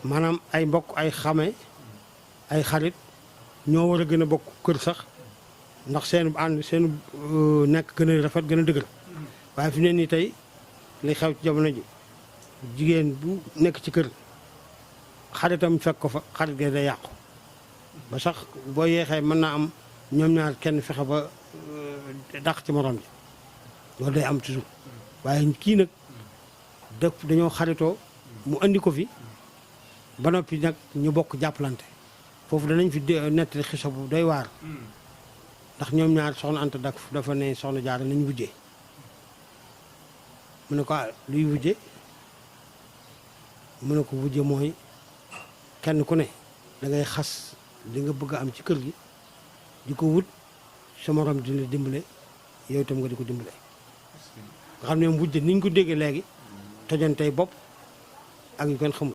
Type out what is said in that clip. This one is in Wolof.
maanaam ay mbokk ay xame ay xarit ñoo war a gën a bokk kër sax ndax seenu ànd seenu nekk gën a rafet gën a dëgër waaye fi ne nii tey li xew ci jamono ji jigéen bu nekk ci kër xaritam fekk ko fa xarit ga day yàqu ba sax boo yeexee mën naa am ñoom ñaar kenn fexe ba dàq ci morom ji loolu day am toujours waaye kii nag dañoo xaritoo mu andi ko fi ba noppi nag ñu bokk jàppalante foofu danañ fi nettali xisa bu doy waar ndax ñoom ñaar soxna Anta dafa ne soxna Jaara nañ wujjee mu ne ko luy wujje mu ne ko wujje mooy kenn ku ne da ngay xas li nga bëgg a am ci kër gi di ko wut sa morom di la dimbale yow itam nga di ko dimbale nga xam ne wujje niñ ko déggee léegi tojantey bopp ak yu kenn xamul